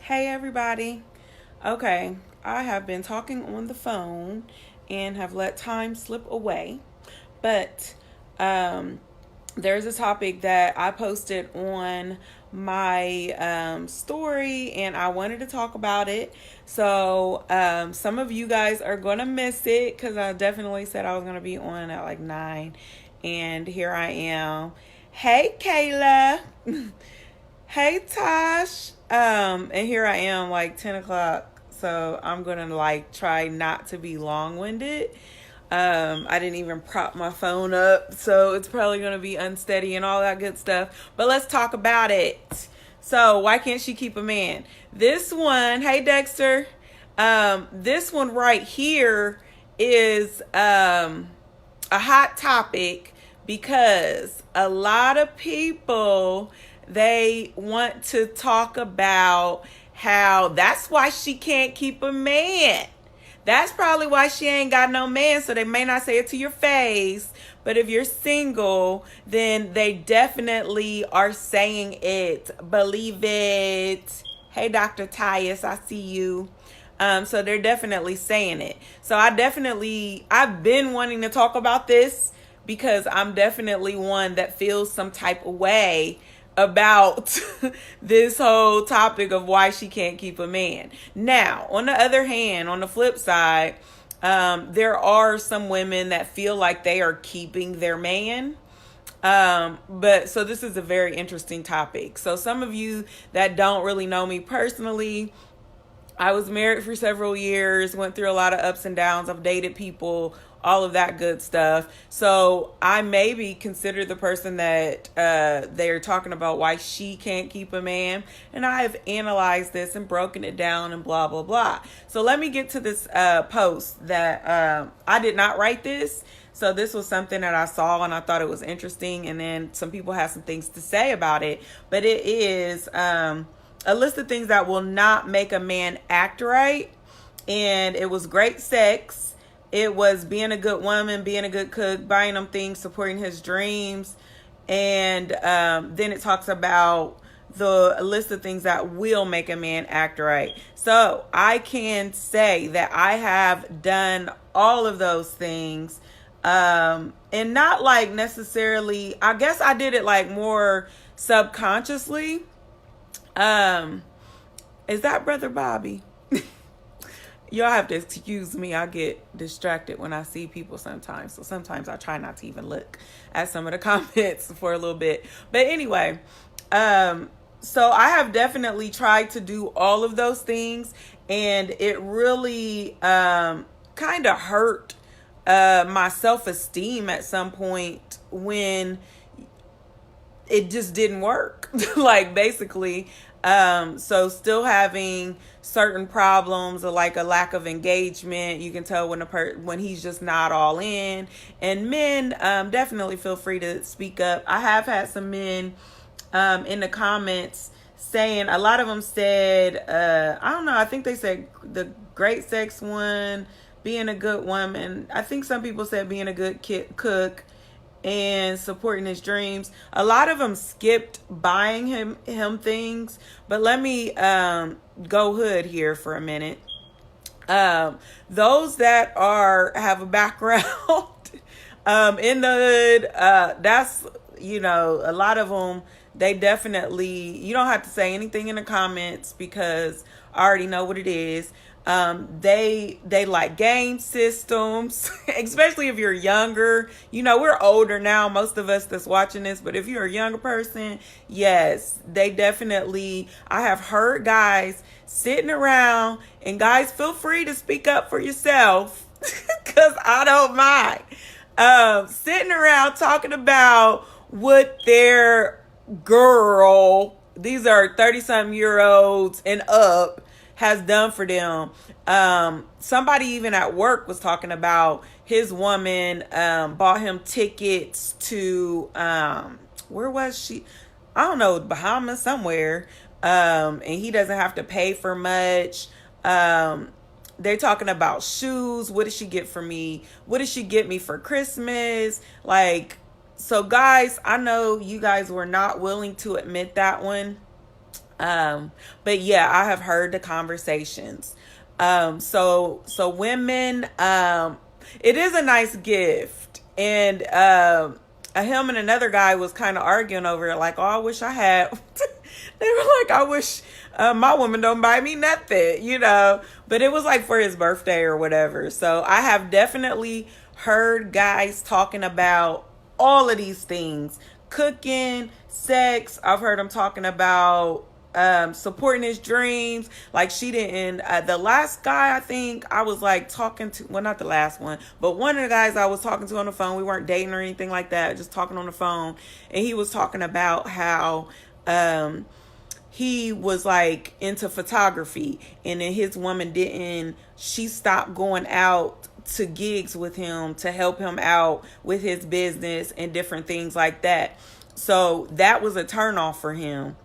Hey everybody. Okay, I have been talking on the phone and have let time slip away, but um, there's a topic that I posted on my story and I wanted to talk about it. So, some of you guys are going to miss it because I definitely said I was going to be on at like 9, and here I am. Hey, Kayla. Hey Tosh. And here I am like 10 o'clock. So I'm gonna like try not to be long winded. I didn't even prop my phone up, so it's probably gonna be unsteady and all that good stuff. But let's talk about it. So why can't she keep a man? This one, hey Dexter. This one right here is a hot topic because a lot of people they want to talk about how that's why she can't keep a man. That's probably why she ain't got no man, so they may not say it to your face. But if you're single, then they definitely are saying it. Believe it. Hey, Dr. Tyus, I see you. So they're definitely saying it. So I've been wanting to talk about this because I'm definitely one that feels some type of way about this whole topic of why she can't keep a man. Now, on the other hand, on the flip side, there are some women that feel like they are keeping their man. But so this is a very interesting topic. So some of you that don't really know me personally, I was married for several years, went through a lot of ups and downs. I've dated people, all of that good stuff. So I maybe consider the person that they're talking about why she can't keep a man. And I have analyzed this and broken it down and blah, blah, blah. So let me get to this post that I did not write this. So this was something that I saw and I thought it was interesting. And then some people have some things to say about it. But it is a list of things that will not make a man act right. And it was great sex. It was being a good woman, being a good cook, buying him things, supporting his dreams. And then it talks about the list of things that will make a man act right. So I can say that I have done all of those things. And not like necessarily, I guess I did it like more subconsciously. Is that Brother Bobby? Y'all have to excuse me. I get distracted when I see people sometimes. So sometimes I try not to even look at some of the comments for a little bit. But anyway, so I have definitely tried to do all of those things. And it really kind of hurt my self-esteem at some point when it just didn't work. Like basically, so still having certain problems or like a lack of engagement. You can tell when he's just not all in. And men, definitely feel free to speak up. I have had some men in the comments saying, a lot of them said, I don't know, I think they said the great sex one, being a good woman. I think some people said being a good cook and supporting his dreams. A lot of them skipped buying him things, but let me go hood here for a minute. Those that have a background in the hood, that's, a lot of them, they definitely, you don't have to say anything in the comments because I already know what it is. They like game systems, especially if you're younger. We're older now, most of us that's watching this, but if you're a younger person, yes, they definitely, I have heard guys sitting around, and guys, feel free to speak up for yourself because I don't mind. Sitting around talking about what their girl, these are 30-something-year-olds and up, has done for them. Somebody even at work was talking about his woman bought him tickets to where was she? I don't know, Bahamas somewhere. And he doesn't have to pay for much. They're talking about shoes. What did she get for me? What did she get me for Christmas? So guys, I know you guys were not willing to admit that one. But yeah, I have heard the conversations. So women, it is a nice gift. And him and another guy was kind of arguing over it, like, oh, I wish I had. They were like, I wish my woman don't buy me nothing, But it was like for his birthday or whatever. So I have definitely heard guys talking about all of these things: cooking, sex. I've heard him talking about supporting his dreams. Like, she didn't, the last guy I think I was like talking to, well, not the last one, but one of the guys I was talking to on the phone, we weren't dating or anything like that, just talking on the phone. And he was talking about how he was like into photography, and then his woman didn't, she stopped going out to gigs with him to help him out with his business and different things like that. So that was a turnoff for him.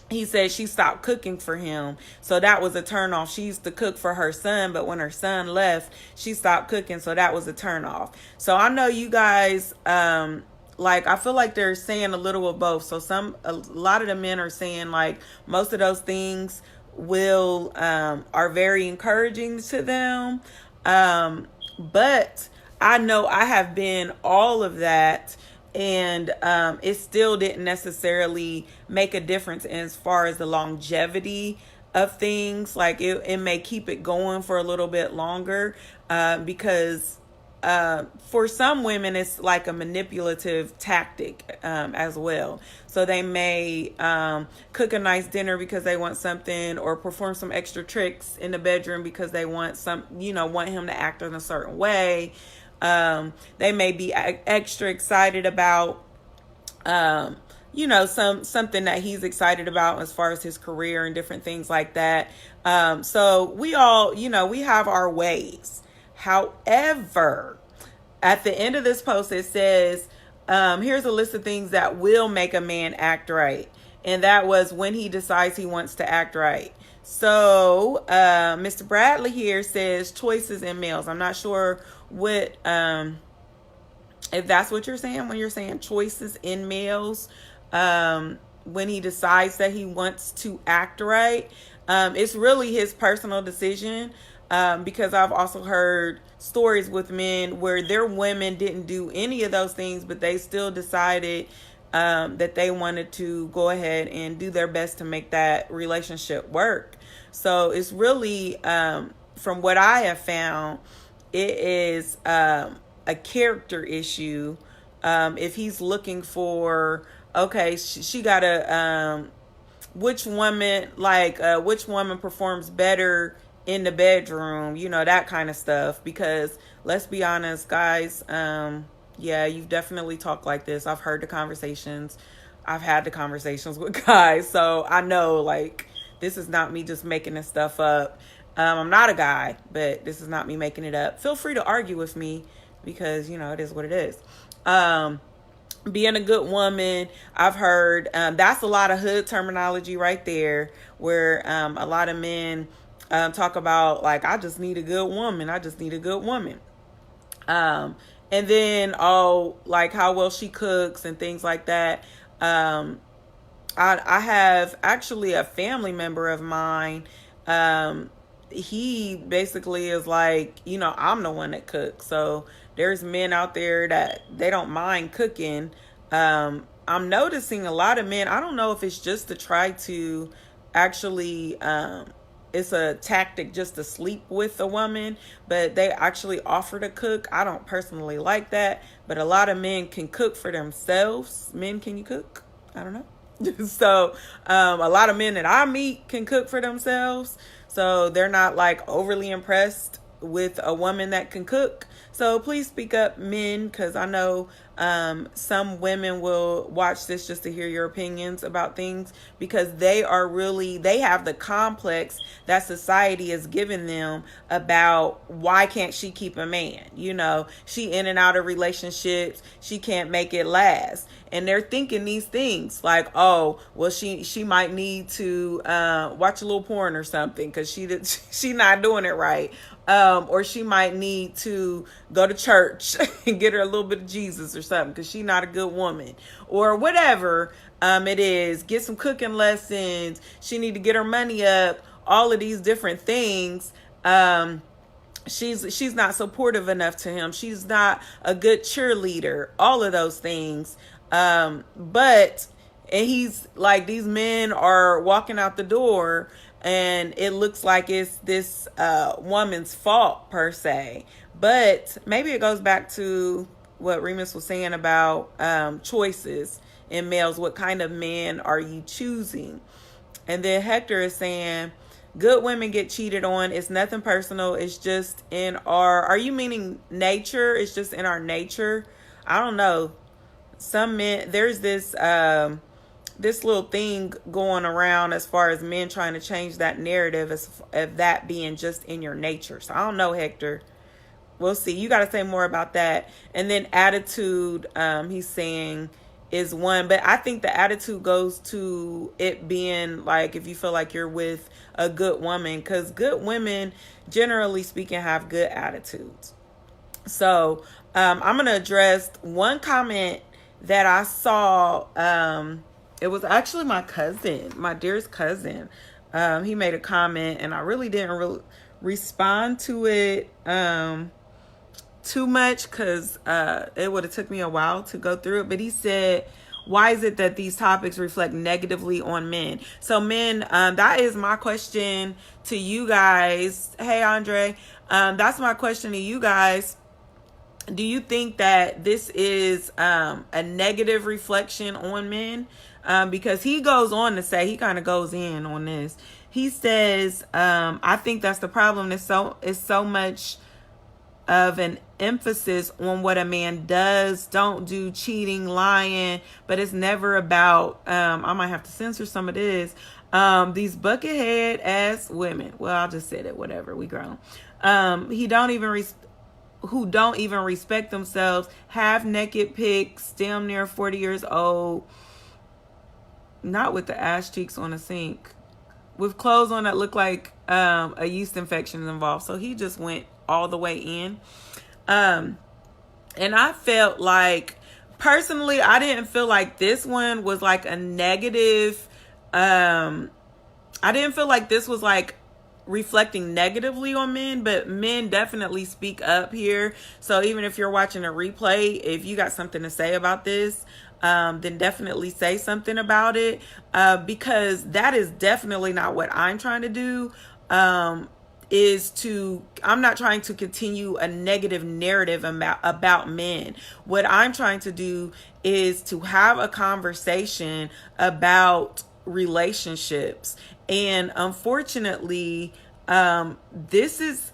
He said she stopped cooking for him, so that was a turnoff. She used to cook for her son, but when her son left, she stopped cooking, so that was a turnoff. So I know you guys, like, I feel like they're saying a little of both. So a lot of the men are saying like most of those things will are very encouraging to them, but I know I have been all of that, and it still didn't necessarily make a difference as far as the longevity of things. Like, it may keep it going for a little bit longer, because for some women it's like a manipulative tactic as well. So they may cook a nice dinner because they want something, or perform some extra tricks in the bedroom because they want want him to act in a certain way. They may be extra excited about, something that he's excited about as far as his career and different things like that. So we all, we have our ways. However, at the end of this post, it says, here's a list of things that will make a man act right. And that was when he decides he wants to act right. So Mr. Bradley here says choices in males. I'm not sure what if that's what you're saying when you're saying choices in males, when he decides that he wants to act right. It's really his personal decision, because I've also heard stories with men where their women didn't do any of those things, but they still decided that they wanted to go ahead and do their best to make that relationship work. So it's really, from what I have found, it is a character issue. If he's looking for, okay, she got a, which woman performs better in the bedroom, that kind of stuff. Because let's be honest, guys, yeah, you've definitely talked like this. I've heard the conversations. I've had the conversations with guys. So I know, like, this is not me just making this stuff up. I'm not a guy, but this is not me making it up. Feel free to argue with me, because, it is what it is. Being a good woman, I've heard, that's a lot of hood terminology right there, where a lot of men talk about, like, I just need a good woman. I just need a good woman. And then, like how well she cooks and things like that. I have actually a family member of mine. He basically is like, I'm the one that cooks. So there's men out there that they don't mind cooking. I'm noticing a lot of men, I don't know if it's just to try to actually, it's a tactic just to sleep with a woman, but they actually offer to cook. I don't personally like that, but a lot of men can cook for themselves. Men, can you cook? I don't know. So a lot of men that I meet can cook for themselves. So they're not like overly impressed with a woman that can cook. So please speak up, men, because I know some women will watch this just to hear your opinions about things, because they have the complex that society has given them about why can't she keep a man? She in and out of relationships. She can't make it last. And they're thinking these things like, oh, well, she might need to watch a little porn or something because she not doing it right. Or she might need to go to church and get her a little bit of Jesus or something because she's not a good woman or whatever it is. Get some cooking lessons. She need to get her money up. All of these different things. She's not supportive enough to him. She's not a good cheerleader. All of those things. But and he's like, these men are walking out the door and it looks like it's this woman's fault per se. But maybe it goes back to what Remus was saying about choices in males. What kind of men are you choosing? And then Hector is saying, good women get cheated on. It's nothing personal. It's just in are you meaning nature? It's just in our nature. I don't know. Some men, there's this little thing going around as far as men trying to change that narrative of that being just in your nature. So I don't know, Hector. We'll see. You got to say more about that. And then attitude, he's saying, is one. But I think the attitude goes to it being like if you feel like you're with a good woman. Because good women, generally speaking, have good attitudes. So I'm going to address one comment that I saw. It was actually my cousin, my dearest cousin. He made a comment and I really didn't respond to it too much because it would have took me a while to go through it. But he said, why is it that these topics reflect negatively on men? So men, that is my question to you guys. Hey, Andre, that's my question to you guys. Do you think that this is a negative reflection on men? Because he goes on to say, he kind of goes in on this. He says, I think that's the problem. It's so much of an emphasis on what a man does, don't do, cheating, lying, but it's never about, I might have to censor some of this, these buckethead ass women. Well, I'll just say that, whatever, we grown. Who don't even respect themselves, have naked pics, damn near 40 years old, not with the ass cheeks on the sink, with clothes on that look like a yeast infection is involved. So he just went all the way in. And I felt like, personally, I didn't feel like this one was like a negative. I didn't feel like this was like reflecting negatively on men, but men definitely speak up here. So even if you're watching a replay, if you got something to say about this, then definitely say something about it, because that is definitely not what I'm trying to do. I'm not trying to continue a negative narrative about men. What I'm trying to do is to have a conversation about relationships. And unfortunately, this is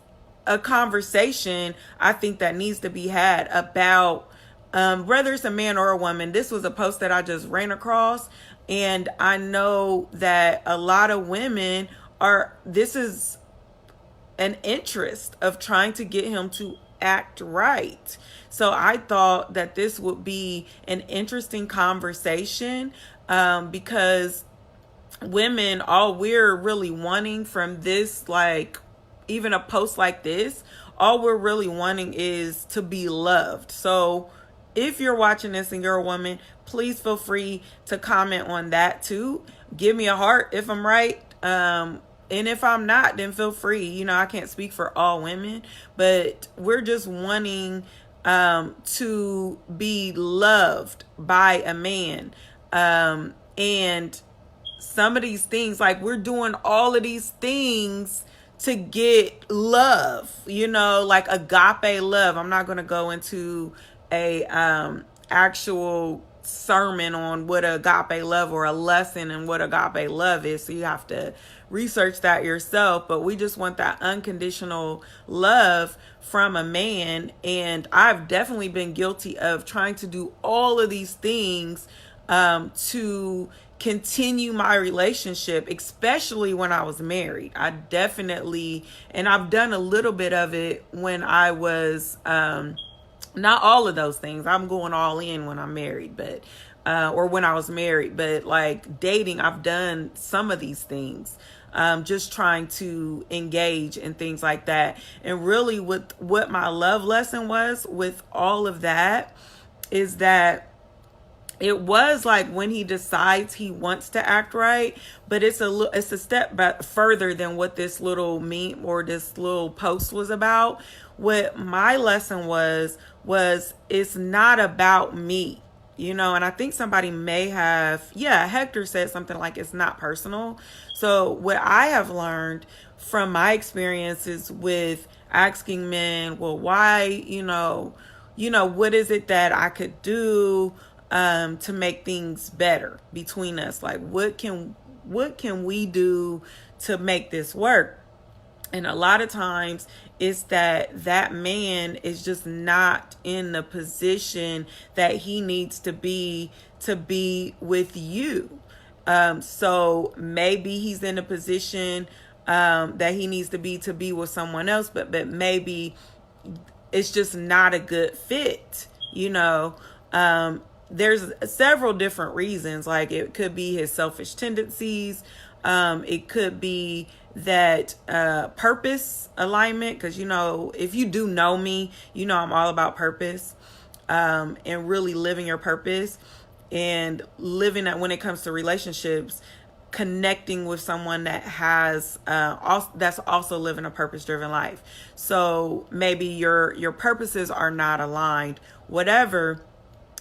a conversation I think that needs to be had about whether it's a man or a woman. This was a post that I just ran across, and I know that a lot of women this is an interest of trying to get him to act right. So I thought that this would be an interesting conversation, because women, all we're really wanting from this, like even a post like this, all we're really wanting is to be loved. So if you're watching this and you're a woman, please feel free to comment on that too. Give me a heart if I'm right. And if I'm not, then feel free. I can't speak for all women, but we're just wanting to be loved by a man. And some of these things, like we're doing all of these things to get love, like agape love. I'm not going to go into a actual sermon on what agape love or a lesson and what agape love is. So you have to research that yourself, but we just want that unconditional love from a man. And I've definitely been guilty of trying to do all of these things to continue my relationship, especially when I was married. I definitely, and I've done a little bit of it when I was not all of those things. I'm going all in when I'm married, but or when I was married, but like dating, I've done some of these things. just trying to engage and things like that. And really what my love lesson was with all of that is that it was like when he decides he wants to act right, but it's a step back further than what this little meme or this little post was about. What my lesson was it's not about me, and I think somebody may have, Hector said something like it's not personal. So what I have learned from my experiences with asking men, well, why, what is it that I could do to make things better between us? Like, what can we do to make this work? And a lot of times it's that man is just not in the position that he needs to be with you. So maybe he's in a position that he needs to be with someone else, but maybe it's just not a good fit, there's several different reasons. Like, it could be his selfish tendencies. It could be that purpose alignment, because if you do know me, I'm all about purpose, and really living your purpose and living that when it comes to relationships, connecting with someone that has that's also living a purpose-driven life. So maybe your purposes are not aligned, whatever.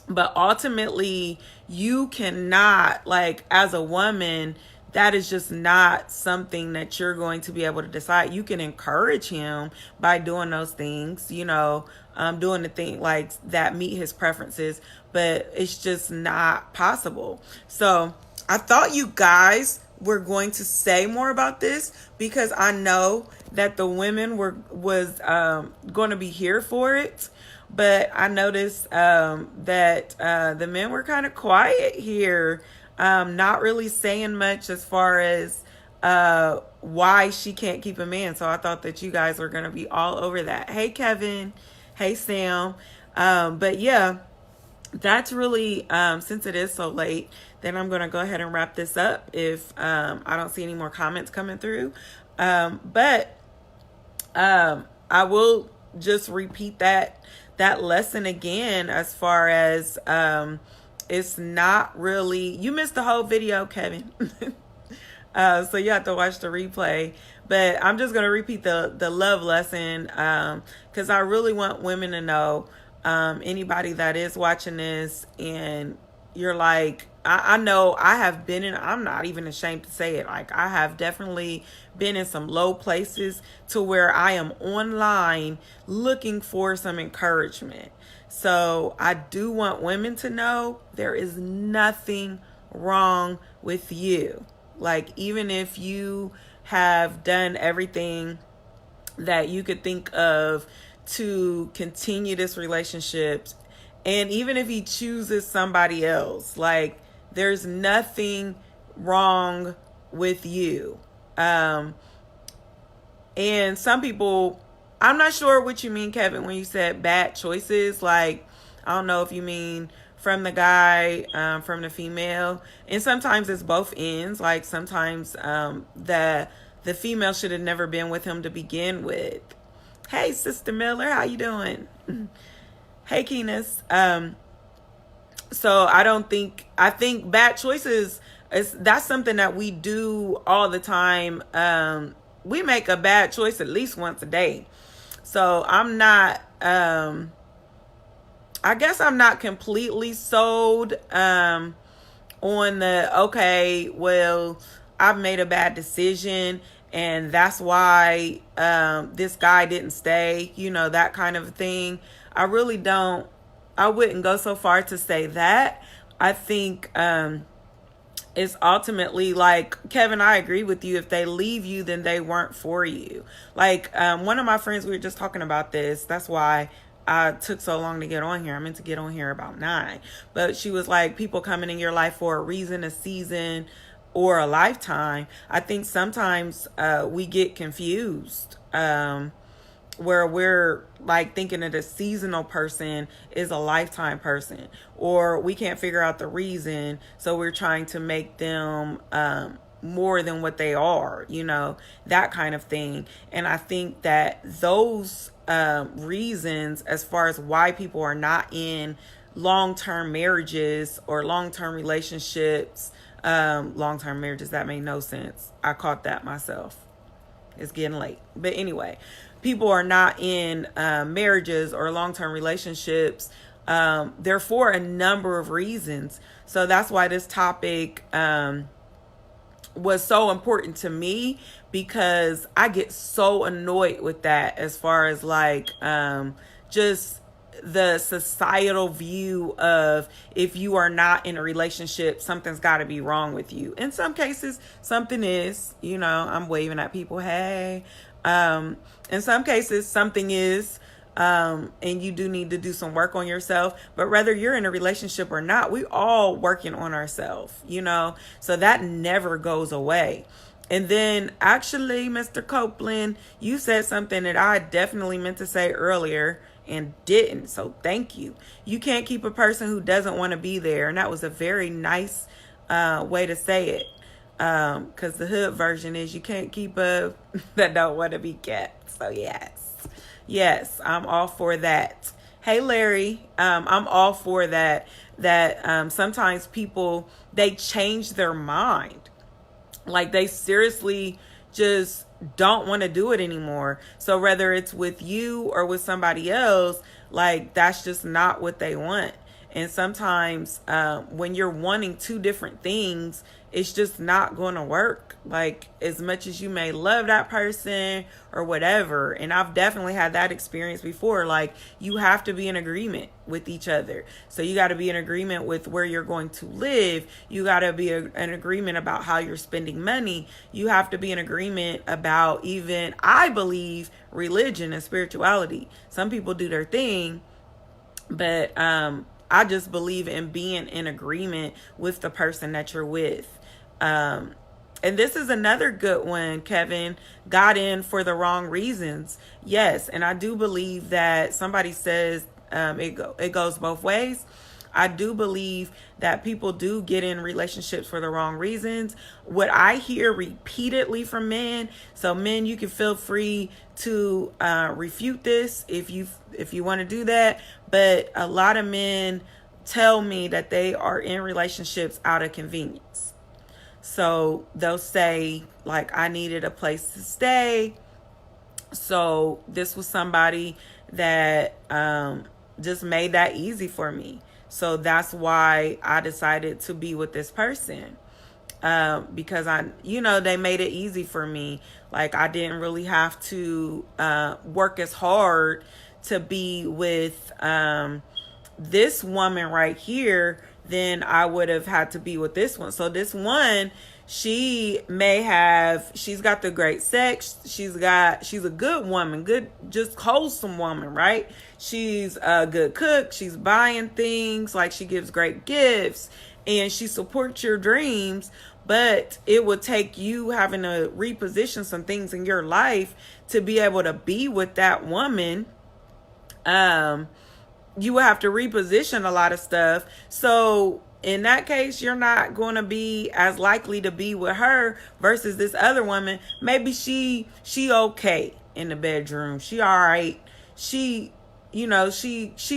But ultimately, you cannot, like, as a woman, that is just not something that you're going to be able to decide. You can encourage him by doing those things, doing the thing like that meet his preferences, but it's just not possible. So I thought you guys were going to say more about this, because I know that the women was going to be here for it. But I noticed that the men were kind of quiet here, not really saying much as far as why she can't keep a man. So I thought that you guys were going to be all over that. Hey, Kevin. Hey, Sam. But yeah, that's really, since it is so late, then I'm going to go ahead and wrap this up if I don't see any more comments coming through. But I will just repeat that lesson again, as far as it's not really, you missed the whole video, Kevin. So you have to watch the replay, but I'm just going to repeat the love lesson, because I really want women to know, anybody that is watching this and you're like, I know I have been in, I'm not even ashamed to say it, like, I have definitely been in some low places to where I am online looking for some encouragement. So I do want women to know there is nothing wrong with you. Like, even if you have done everything that you could think of to continue this relationship, and even if he chooses somebody else, like, there's nothing wrong with you. And some people, I'm not sure what you mean, Kevin, when you said bad choices. Like, I don't know if you mean from the guy, from the female. And sometimes it's both ends. Like, sometimes the female should have never been with him to begin with. Hey, Sister Miller, how you doing? Hey, Keenus. So I think bad choices that's something that we do all the time. We make a bad choice at least once a day. So I'm not, I guess I'm not completely sold on the, okay, well, I've made a bad decision and that's why this guy didn't stay, that kind of thing. I wouldn't go so far to say that. I think it's ultimately, like, Kevin, I agree with you. If they leave you, then they weren't for you. Like, one of my friends, we were just talking about this. That's why I took so long to get on here. I meant to get on here about 9. But she was like, people coming in your life for a reason, a season, or a lifetime. I think sometimes we get confused. Where we're like thinking that a seasonal person is a lifetime person, or we can't figure out the reason, so we're trying to make them more than what they are, that kind of thing. And I think that those reasons, as far as why people are not in long-term marriages or long-term relationships, long-term marriages, that made no sense. I caught that myself. It's getting late. But anyway, people are not in marriages or long-term relationships. They're for a number of reasons. So that's why this topic was so important to me, because I get so annoyed with that, as far as like just the societal view of, if you are not in a relationship, something's got to be wrong with you. In some cases, something is, I'm waving at people, hey. In some cases, something is, and you do need to do some work on yourself. But whether you're in a relationship or not, we all working on ourselves, so that never goes away. And then actually, Mr. Copeland, you said something that I definitely meant to say earlier and didn't. So thank you. You can't keep a person who doesn't want to be there. And that was a very nice way to say it. Because the hood version is, you can't keep a that don't want to be kept. So yes, I'm all for that. Hey, Larry, I'm all for that. That sometimes people, they change their mind. Like, they seriously just don't want to do it anymore. So whether it's with you or with somebody else, like, that's just not what they want. And sometimes when you're wanting two different things, it's just not going to work. Like, as much as you may love that person or whatever. And I've definitely had that experience before. Like, you have to be in agreement with each other. So you got to be in agreement with where you're going to live. You got to be in agreement about how you're spending money. You have to be in agreement about, even, I believe, religion and spirituality. Some people do their thing, but I just believe in being in agreement with the person that you're with. And this is another good one, Kevin. Got in for the wrong reasons. Yes, and I do believe that somebody says it goes both ways. I do believe that people do get in relationships for the wrong reasons. What I hear repeatedly from men, so men, you can feel free to refute this if you want to do that. But a lot of men tell me that they are in relationships out of convenience. So they'll say, like, I needed a place to stay. So this was somebody that just made that easy for me. So that's why I decided to be with this person. Because they made it easy for me. Like, I didn't really have to work as hard to be with this woman right here than I would have had to be with this one. So this one, she's got the great sex. She's a good woman, good, just wholesome woman, right? She's a good cook. She's buying things, like, she gives great gifts and she supports your dreams. But it would take you having to reposition some things in your life to be able to be with that woman. You will have to reposition a lot of stuff. So in that case, you're not going to be as likely to be with her versus this other woman. Maybe she okay in the bedroom. She all right. She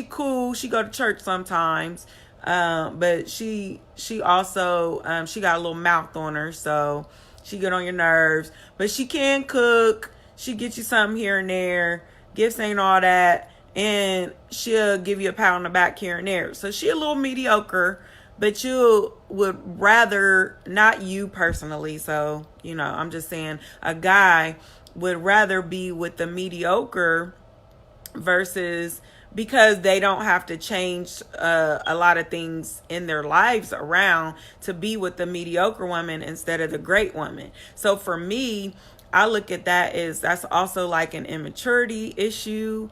cool. She go to church sometimes. But she also, she got a little mouth on her. So she get on your nerves, but she can cook. She get you something here and there. Gifts ain't all that. And she'll give you a pat on the back here and there. So she a little mediocre, but you would rather, not you personally. So, I'm just saying, a guy would rather be with the mediocre versus, because they don't have to change a lot of things in their lives around to be with the mediocre woman instead of the great woman. So for me, I look at that as, that's also like an immaturity issue.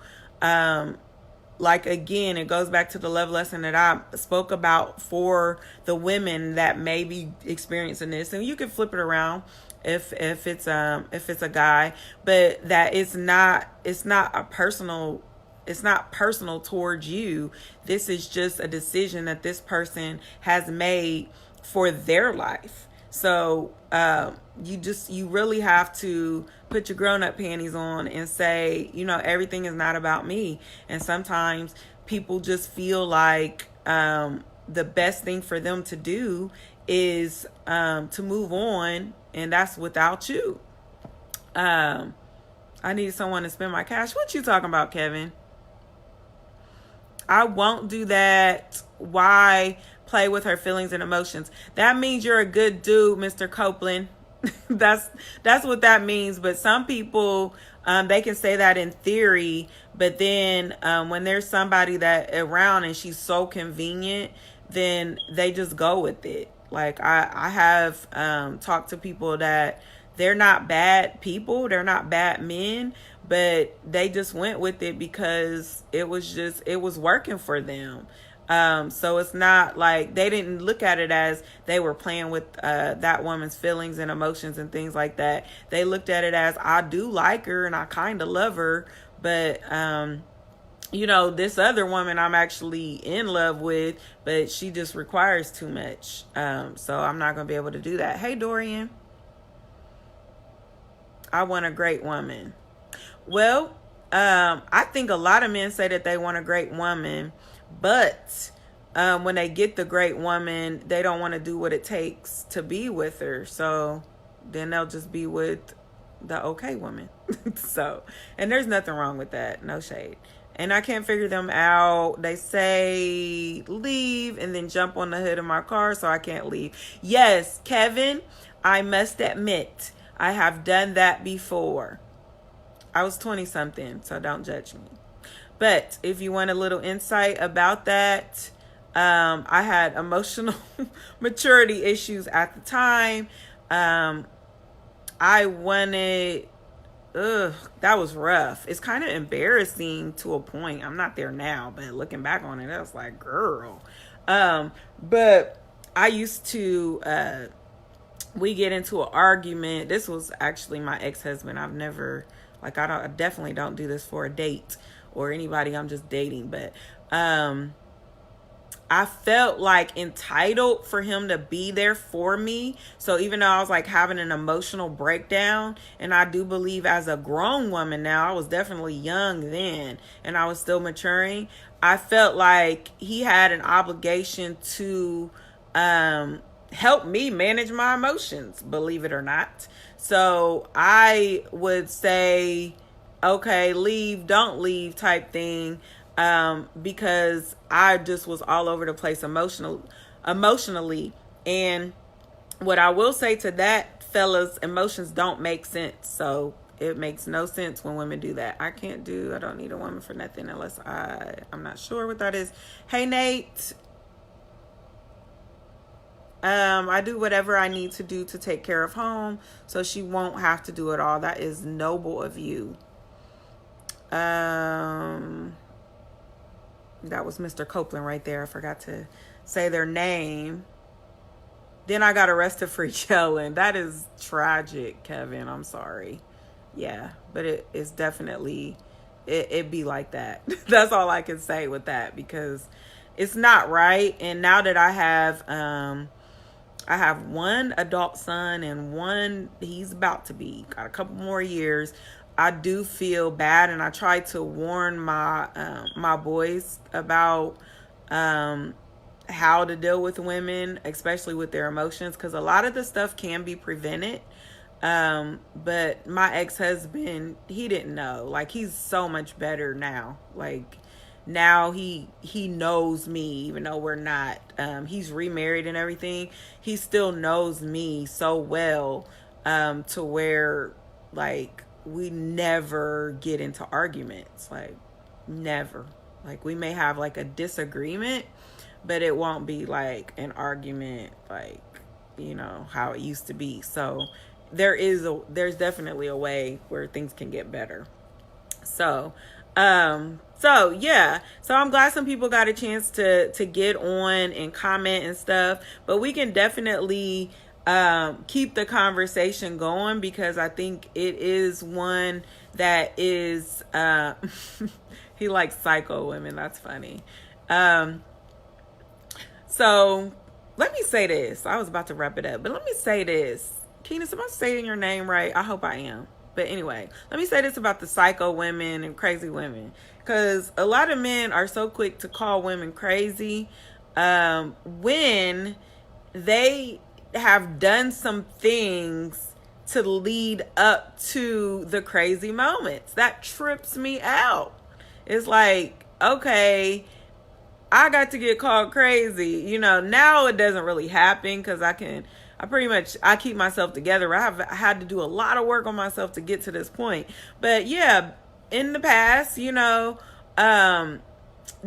Like, again, it goes back to the love lesson that I spoke about for the women that may be experiencing this. And you can flip it around if it's a guy, but that it's not personal towards you. This is just a decision that this person has made for their life. So you really have to put your grown-up panties on and say, everything is not about me. And sometimes people just feel like the best thing for them to do is to move on, and that's without you. I need someone to spend my cash. What you talking about, Kevin? I won't do that. Why play with her feelings and emotions? That means you're a good dude, Mr. Copeland. that's what that means. But some people, they can say that in theory, but then when there's somebody that around and she's so convenient, then they just go with it. Like I have talked to people that they're not bad people, they're not bad men, but they just went with it because it was working for them. So it's not like they didn't look at it as they were playing with that woman's feelings and emotions and things like that. They looked at it as, I do like her and I kind of love her, but this other woman I'm actually in love with, but she just requires too much. So I'm not going to be able to do that. Hey, Dorian. I want a great woman. Well, I think a lot of men say that they want a great woman, but when they get the great woman, they don't want to do what it takes to be with her. So then they'll just be with the okay woman. So, and there's nothing wrong with that. No shade. And I can't figure them out. They say leave and then jump on the hood of my car, so I can't leave. Yes, Kevin, I must admit, I have done that before. I was 20 something, so don't judge me. But if you want a little insight about that, I had emotional maturity issues at the time. I wanted, that was rough. It's kind of embarrassing to a point. I'm not there now, but looking back on it, I was like, girl. But I used to, we get into an argument. This was actually my ex-husband. I've never, I definitely don't do this for a date or anybody I'm just dating, but I felt like entitled for him to be there for me. So even though I was like having an emotional breakdown, and I do believe as a grown woman now, I was definitely young then and I was still maturing, I felt like he had an obligation to help me manage my emotions, believe it or not. So I would say, okay, leave, don't leave type thing, because I just was all over the place emotionally. And what I will say to that, fellas, emotions don't make sense. So it makes no sense when women do that. I don't need a woman for nothing unless I'm not sure what that is. Hey, Nate. I do whatever I need to do to take care of home so she won't have to do it all. That is noble of you. That was Mr. Copeland right there. I forgot to say their name. Then I got arrested for yelling. That is tragic, Kevin. I'm sorry. Yeah, but it's definitely, it be like that. That's all I can say with that, because it's not right. And now that I have one adult son and one he's about to be, got a couple more years, I do feel bad, and I try to warn my my boys about how to deal with women, especially with their emotions, because a lot of the stuff can be prevented. But my ex-husband, he didn't know. Like, he's so much better now. Like, now he knows me, even though we're not, he's remarried and everything. He still knows me so well, to where, like, we never get into arguments. Like, never. Like, we may have like a disagreement, but it won't be like an argument, like, how it used to be. So there's definitely a way where things can get better. So yeah. So I'm glad some people got a chance to get on and comment and stuff, but we can definitely keep the conversation going, because I think it is one that is he likes psycho women. That's funny. So let me say this. I was about to wrap it up, but let me say this. Keenis, am I saying your name right? I hope I am. But anyway, let me say this about the psycho women and crazy women. Because a lot of men are so quick to call women crazy when they have done some things to lead up to the crazy moments. That trips me out. It's like, okay, I got to get called crazy. You know, now it doesn't really happen because I keep myself together. I had to do a lot of work on myself to get to this point. But yeah, in the past,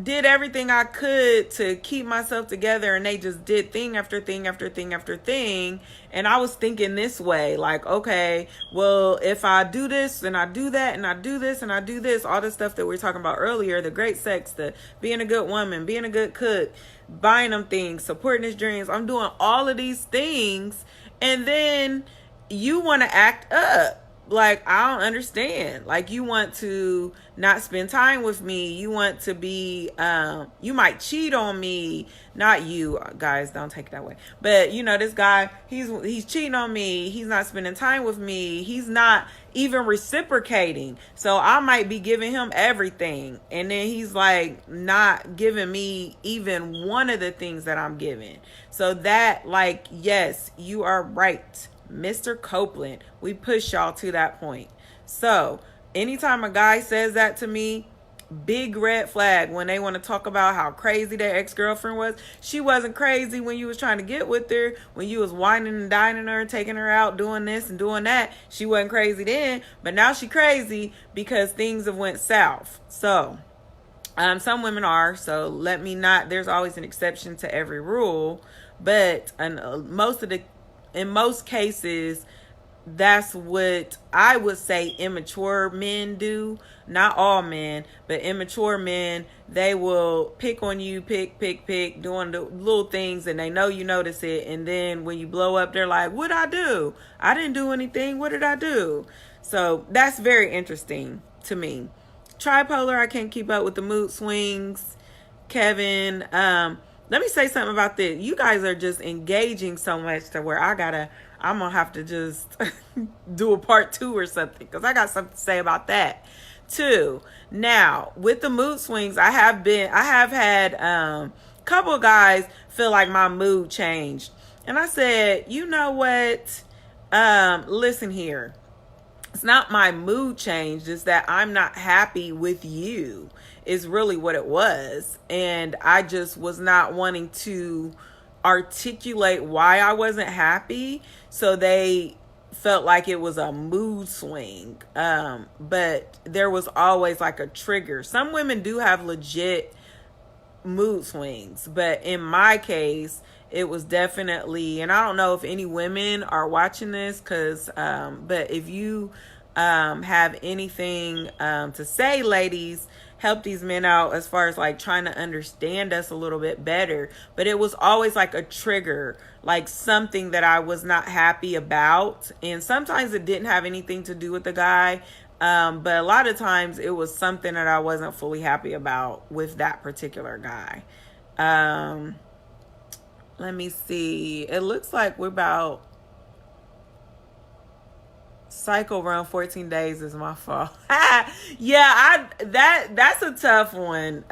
did everything I could to keep myself together, and they just did thing after thing after thing after thing. And I was thinking this way, like, okay, well, if I do this and I do that and I do this and I do this, all the stuff that we were talking about earlier, the great sex, the being a good woman, being a good cook, buying them things, supporting his dreams, I'm doing all of these things, and then you want to act up. Like, I don't understand. Like, you want to not spend time with me. You want to be, you might cheat on me. Not you, guys, don't take it that way. But, this guy, he's cheating on me. He's not spending time with me. He's not even reciprocating. So I might be giving him everything. And then he's like not giving me even one of the things that I'm giving. So that, like, yes, you are right, Mr. Copeland. We push y'all to that point. So anytime a guy says that to me, big red flag. When they want to talk about how crazy their ex-girlfriend was, she wasn't crazy when you was trying to get with her, when you was whining and dining her, taking her out, doing this and doing that. She wasn't crazy then, but now she crazy because things have went south. So some women are, so there's always an exception to every rule, but in most cases, that's what I would say immature men do. Not all men, but immature men, they will pick on you, pick, doing the little things, and they know you notice it. And then when you blow up, they're like, what'd I do? I didn't do anything. What did I do? So that's very interesting to me. Tripolar, I can't keep up with the mood swings. Kevin, let me say something about this. You guys are just engaging so much to where I'm going to have to just do a part 2 or something, because I got something to say about that too. Now, with the mood swings, I have had a couple of guys feel like my mood changed. And I said, you know what? Listen here. It's not my mood changed. It's that I'm not happy with you is really what it was. And I just was not wanting to articulate why I wasn't happy. So they felt like it was a mood swing. But there was always like a trigger. Some women do have legit mood swings, but in my case, it was definitely, and I don't know if any women are watching this, but if you have anything to say, ladies, help these men out as far as like trying to understand us a little bit better. But it was always like a trigger, like something that I was not happy about. And sometimes it didn't have anything to do with the guy. But a lot of times it was something that I wasn't fully happy about with that particular guy. Let me see. It looks like we're about cycle run 14 days is my fault. Yeah, that's a tough one.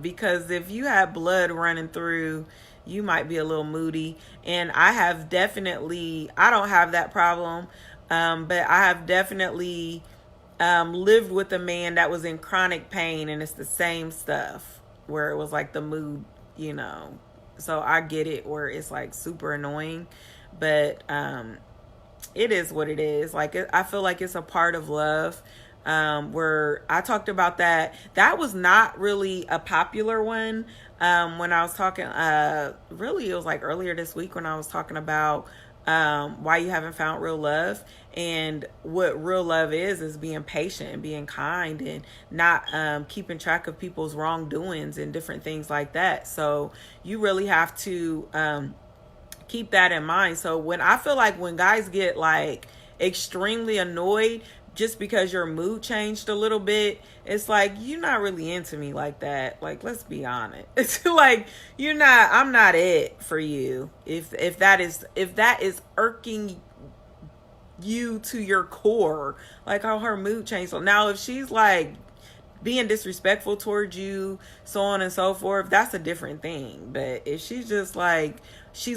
Because if you have blood running through, you might be a little moody. And I don't have that problem. But I have definitely lived with a man that was in chronic pain, and it's the same stuff where it was like the mood, so I get it, where it's like super annoying, but it is what it is. Like, I feel like it's a part of love. Where I talked about that was not really a popular one. When I was talking, really it was like earlier this week when I was talking about why you haven't found real love. And what real love is being patient and being kind and not keeping track of people's wrongdoings and different things like that. So you really have to keep that in mind. So when I feel like when guys get like extremely annoyed, just because your mood changed a little bit, it's like you're not really into me like that. Like, let's be honest. It's like I'm not it for you. If that is irking you to your core, like how her mood changed. So now if she's like being disrespectful towards you, so on and so forth, that's a different thing. But if she's just like she's